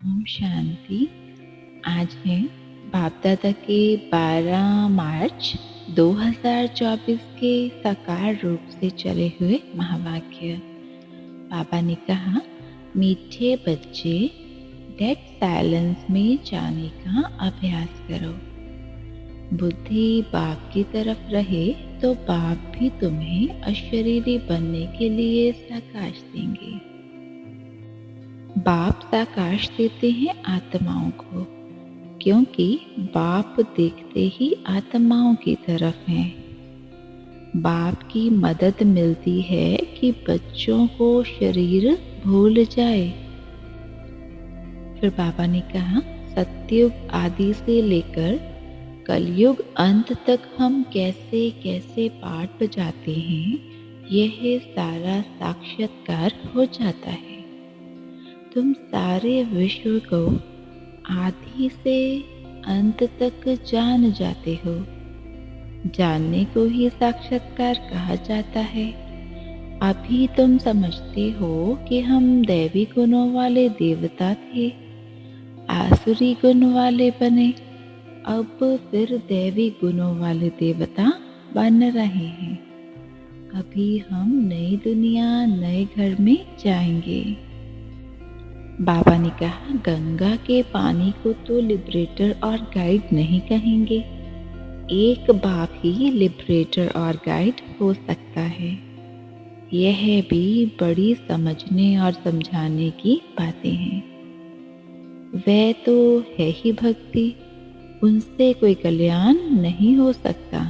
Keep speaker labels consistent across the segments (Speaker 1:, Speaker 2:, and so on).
Speaker 1: ओम शांति। आज है बाप दादा के 12 मार्च 2024 के साकार रूप से चले हुए महावाक्य। बाबा ने कहा, मीठे बच्चे, डेड साइलेंस में जाने का अभ्यास करो। बुद्धि बाप की तरफ रहे तो बाप भी तुम्हें अशरीरी बनने के लिए साकाश देंगे। बाप साकाश देते हैं आत्माओं को, क्योंकि बाप देखते ही आत्माओं की तरफ हैं। बाप की मदद मिलती है कि बच्चों को शरीर भूल जाए। फिर बाबा ने कहा, सतयुग आदि से लेकर कलयुग अंत तक हम कैसे कैसे पाठ बजाते हैं, यह सारा साक्षात्कार हो जाता है। तुम सारे विश्व को आदि से अंत तक जान जाते हो। जानने को ही साक्षात्कार कहा जाता है। अभी तुम समझते हो कि हम दैवी गुणों वाले देवता थे, आसुरी गुण वाले बने, अब फिर दैवी गुणों वाले देवता बन रहे हैं। अभी हम नई दुनिया, नए घर में जाएंगे। बाबा ने कहा, गंगा के पानी को तो लिबरेटर और गाइड नहीं कहेंगे। एक बाप ही लिबरेटर और गाइड हो सकता है। यह भी बड़ी समझने और समझाने की बातें हैं। वह तो है ही भक्ति, उनसे कोई कल्याण नहीं हो सकता।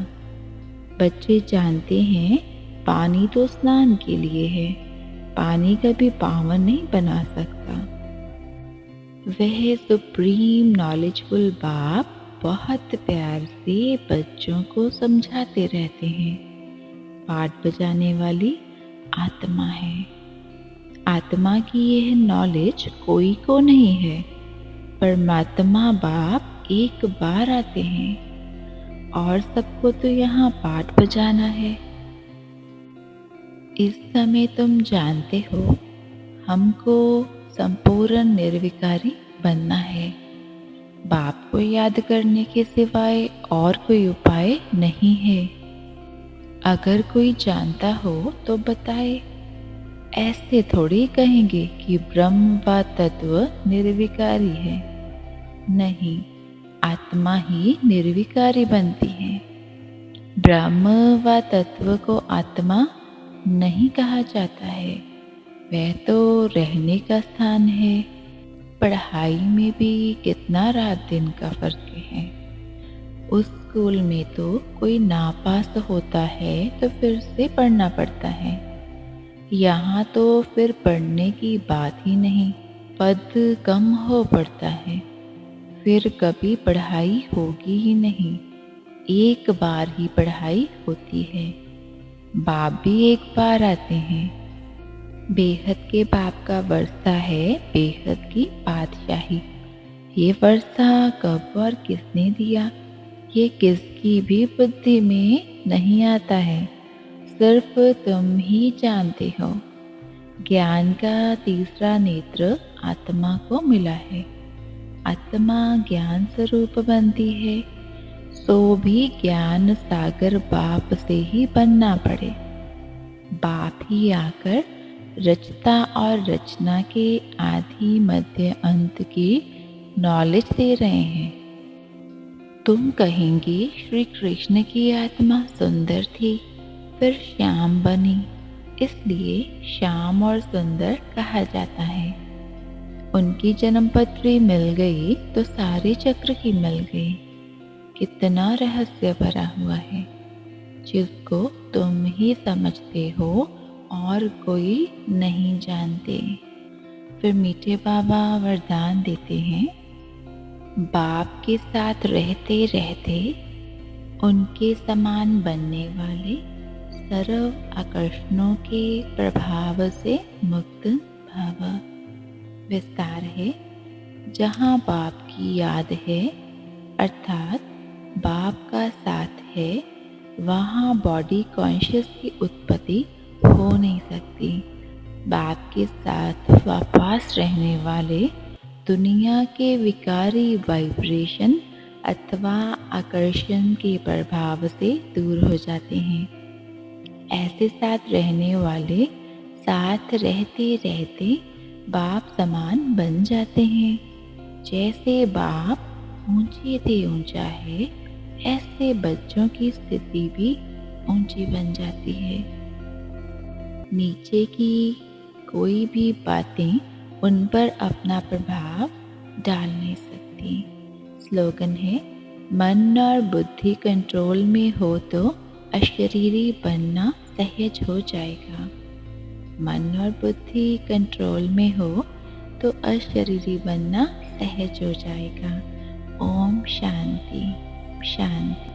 Speaker 1: बच्चे जानते हैं पानी तो स्नान के लिए है, पानी कभी पावन नहीं बना सकता। वह सुप्रीम नॉलेजफुल बाप बहुत प्यार से बच्चों को समझाते रहते हैं। पाठ बजाने वाली आत्मा है। आत्मा की यह नॉलेज कोई को नहीं है। परमात्मा बाप एक बार आते हैं और सबको तो यहाँ पाठ बजाना है। इस समय तुम जानते हो हमको संपूर्ण निर्विकारी बनना है। बाप को याद करने के सिवाय और कोई उपाय नहीं है। अगर कोई जानता हो तो बताए। ऐसे थोड़ी कहेंगे कि ब्रह्म व तत्व निर्विकारी है। नहीं, आत्मा ही निर्विकारी बनती है। ब्रह्म व तत्व को आत्मा नहीं कहा जाता है। वह तो रहने का स्थान है। पढ़ाई में भी कितना रात दिन का फर्क है। उस स्कूल में तो कोई नापास होता है तो फिर से पढ़ना पड़ता है। यहाँ तो फिर पढ़ने की बात ही नहीं, पद कम हो पड़ता है। फिर कभी पढ़ाई होगी ही नहीं, एक बार ही पढ़ाई होती है। बाप भी एक बार आते हैं। बेहद के बाप का वर्षा है बेहद की बादशाही। ये वर्षा कब और किसने दिया, ये किसकी भी बुद्धि में नहीं आता है। सिर्फ तुम ही जानते हो। ज्ञान का तीसरा नेत्र आत्मा को मिला है। आत्मा ज्ञान स्वरूप बनती है, सो भी ज्ञान सागर बाप से ही बनना पड़े। बाप ही आकर रचता और रचना के आदि मध्य अंत की नॉलेज दे रहे हैं। तुम कहेंगे श्री कृष्ण की आत्मा सुंदर थी, फिर श्याम बनी, इसलिए श्याम और सुंदर कहा जाता है। उनकी जन्मपत्री मिल गई तो सारे चक्र की मिल गई। कितना रहस्य भरा हुआ है, जिसको तुम ही समझते हो और कोई नहीं जानते। फिर मीठे बाबा वरदान देते हैं, बाप के साथ रहते रहते उनके समान बनने वाले सर्व आकर्षणों के प्रभाव से मुक्त भव। विस्तार है, जहाँ बाप की याद है अर्थात बाप का साथ है, वहाँ बॉडी कॉन्शियस की उत्पत्ति हो नहीं सकती। बाप के साथ वापस रहने वाले दुनिया के विकारी वाइब्रेशन अथवा आकर्षण के प्रभाव से दूर हो जाते हैं। ऐसे साथ रहने वाले साथ रहते रहते बाप समान बन जाते हैं। जैसे बाप ऊंचे से ऊंचा है, ऐसे बच्चों की स्थिति भी ऊंची बन जाती है। नीचे की कोई भी बातें उन पर अपना प्रभाव डाल नहीं सकती। स्लोगन है, मन और बुद्धि कंट्रोल में हो तो अशरीरी बनना सहज हो जाएगा। मन और बुद्धि कंट्रोल में हो तो अशरीरी बनना सहज हो जाएगा। ओम शांति शांति।